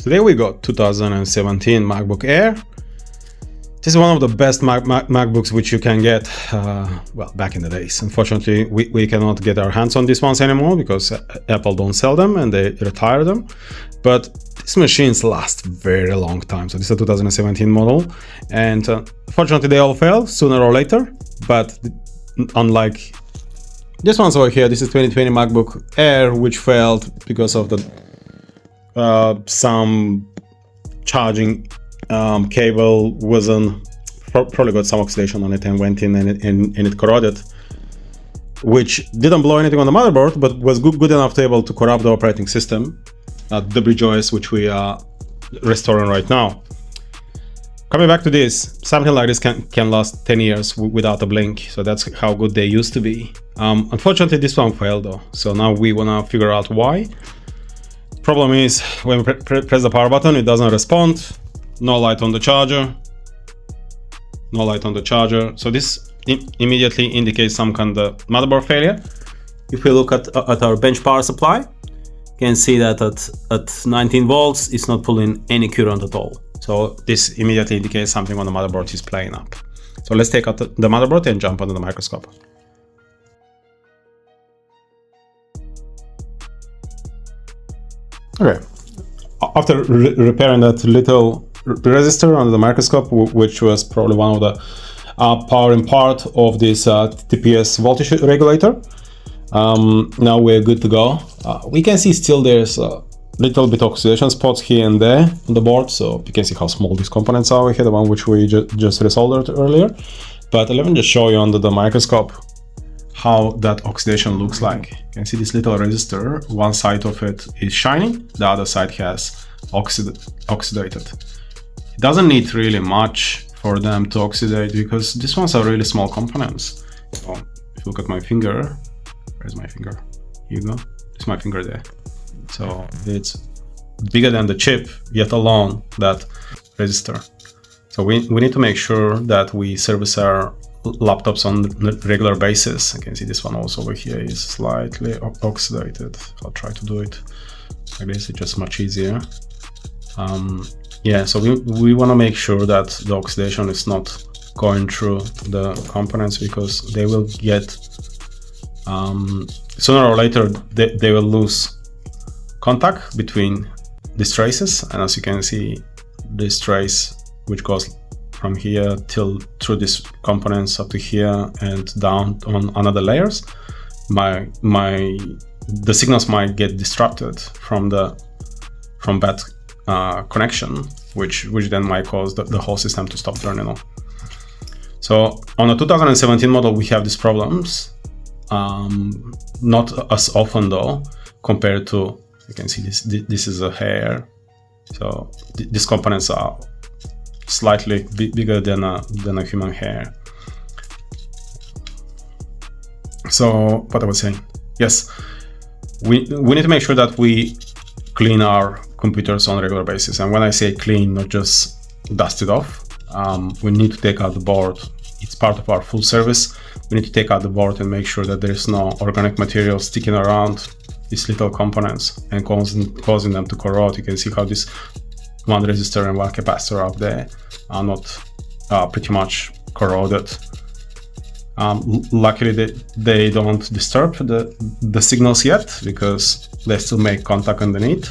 Today we got 2017 MacBook Air. This is one of the best MacBooks which you can get, well, back in the days. Unfortunately, we cannot get our hands on these ones anymore because Apple don't sell them and they retire them. But these machines last very long time. So this is a 2017 model, and unfortunately they all fail sooner or later. But unlike this one's over here, this is 2020 MacBook Air, which failed because of the some charging cable wasn't probably got some oxidation on it and went in and it corroded, which didn't blow anything on the motherboard, but was good enough to able to corrupt the operating system, the bridge OS, which we are restoring right now. Coming back to this, something like this can last 10 years without a blink, so that's how good they used to be. Unfortunately, this one failed though, so now we wanna figure out why. Problem is, when we press the power button, it doesn't respond. No light on the charger. No light on the charger. So this immediately indicates some kind of motherboard failure. If we look at our bench power supply, you can see that at 19 volts, it's not pulling any current at all. So this immediately indicates something on the motherboard is playing up. So let's take out the motherboard and jump under the microscope. Okay, after repairing that little resistor under the microscope, which was probably one of the powering part of this TPS voltage regulator, now we're good to go. We can see still there's a little bit oxidation spots here and there on the board, so you can see how small these components are over here, the one which we just resoldered earlier. But let me just show you under the microscope how that oxidation looks like. You can see this little resistor, one side of it is shiny, the other side has oxidated. It doesn't need really much for them to oxidate because these ones are really small components. So if you look at my finger, where's my finger? Here you go, it's my finger there. So it's bigger than the chip, yet alone that resistor. So we need to make sure that we service our laptops on a regular basis. You can see this one also over here is slightly oxidated. I'll try to do it like this, it's just much easier. Yeah, so we want to make sure that the oxidation is not going through the components because they will get, sooner or later, they will lose contact between these traces. And as you can see, this trace, which goes from here through these components up to here and down on another layers, the signals might get disrupted from bad connection, which then might cause the whole system to stop turning on. So on the 2017 model, we have these problems, not as often though, compared to, you can see this is a hair. So these components are slightly bigger than a human hair. So what I was saying, yes, we need to make sure that we clean our computers on a regular basis. And when I say clean, not just dust it off, we need to take out the board. It's part of our full service. We need to take out the board and make sure that there's no organic material sticking around these little components and causing them to corrode. You can see how this one resistor and one capacitor up there are not pretty much corroded. Luckily they don't disturb the signals yet because they still make contact underneath,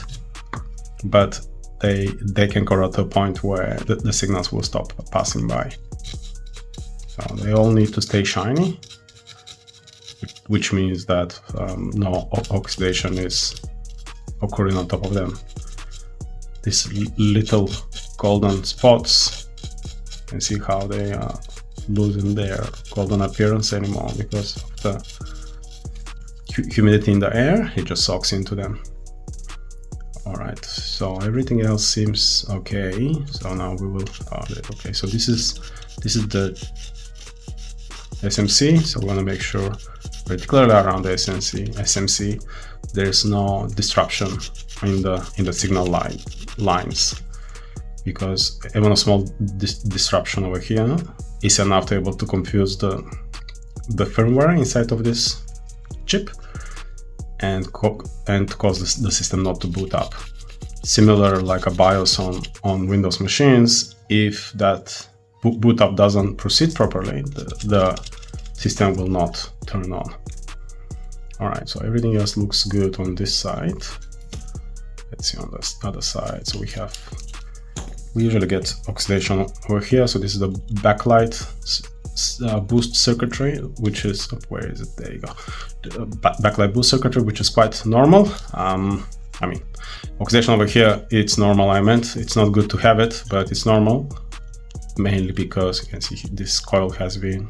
but they can corrode to a point where the signals will stop passing by. So they all need to stay shiny, which means that no oxidation is occurring on top of them. These little golden spots, you can see how they are losing their golden appearance anymore because of the humidity in the air. It just soaks into them. All right, so everything else seems okay. So now we will okay, so this is the SMC. So we want to make sure, particularly around the SMC, there is no disruption in the signal lines, because even a small disruption over here is enough to able to confuse the firmware inside of this chip and cause the system not to boot up. similar like a BIOS on Windows machines. If that boot up doesn't proceed properly, the system will not turn on. All right, so everything else looks good on this side. Let's see on the other side. So we usually get oxidation over here. So this is the backlight boost circuitry, which is, where is it? There you go. The backlight boost circuitry, which is quite normal. I mean, oxidation over here, it's normal. I meant it's not good to have it, but it's normal, mainly because you can see this coil has been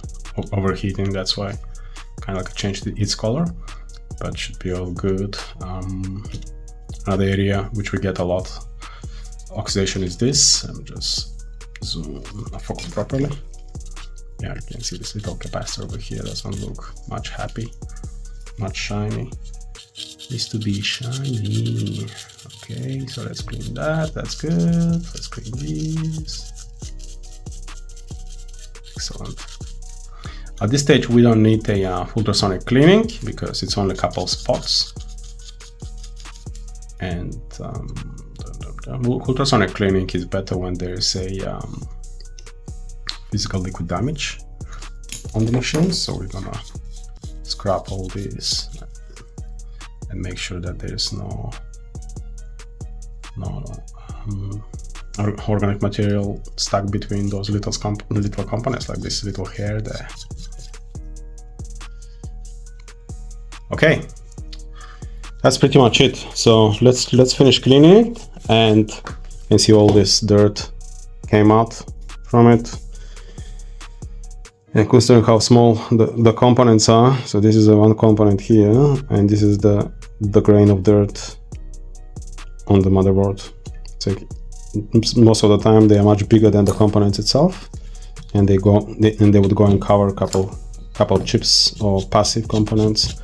overheating. That's why kind of like changed its color, but should be all good. Another area which we get a lot oxidation is this. I'm just zoom focus properly. Yeah, you can see this little capacitor over here doesn't look much happy, much shiny. Needs to be shiny. Okay, so let's clean that. That's good. Let's clean these. Excellent. At this stage, we don't need a ultrasonic cleaning because it's only a couple spots. And ultrasonic cleaning is better when there's a physical liquid damage on the machines. So we're gonna scrap all these and make sure that there's no organic material stuck between those little components, like this little hair there. Okay, that's pretty much it. So let's finish cleaning it, and you can see all this dirt came out from it. And considering how small the components are, so this is the one component here, and this is the grain of dirt on the motherboard. So most of the time they are much bigger than the components itself, and they would go and cover a couple chips or passive components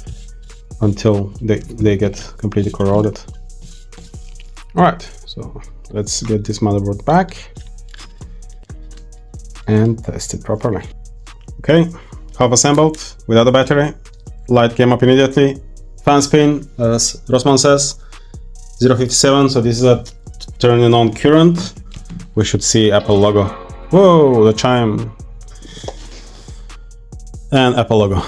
until they get completely corroded. All right, so let's get this motherboard back and test it properly. Okay, half assembled without a battery. Light came up immediately. Fan spin, as Rossmann says, 0.57. So this is a turning on current. We should see Apple logo. Whoa, the chime. And Apple logo.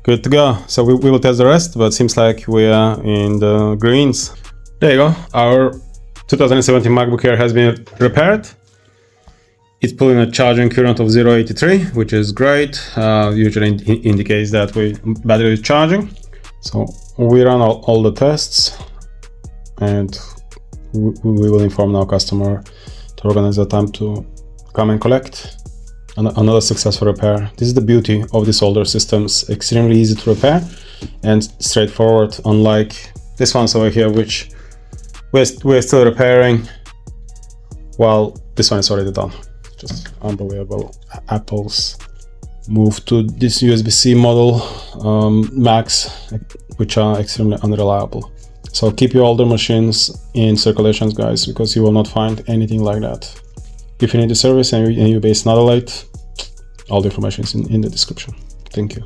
Good to go. So we will test the rest, but seems like we are in the greens. There you go. Our 2017 MacBook Air has been repaired. It's pulling a charging current of 0.83, which is great. Usually indicates that battery is charging. So we run all the tests, and we will inform our customer to organize the time to come and collect. Another successful repair. This is the beauty of these older systems. Extremely easy to repair and straightforward, unlike this one's over here, which we're still repairing while this one is already done. Just unbelievable. Apple's move to this USB-C model Macs, which are extremely unreliable. So keep your older machines in circulations, guys, because you will not find anything like that. If you need the service and you're based in Adelaide, all the information is in the description. Thank you.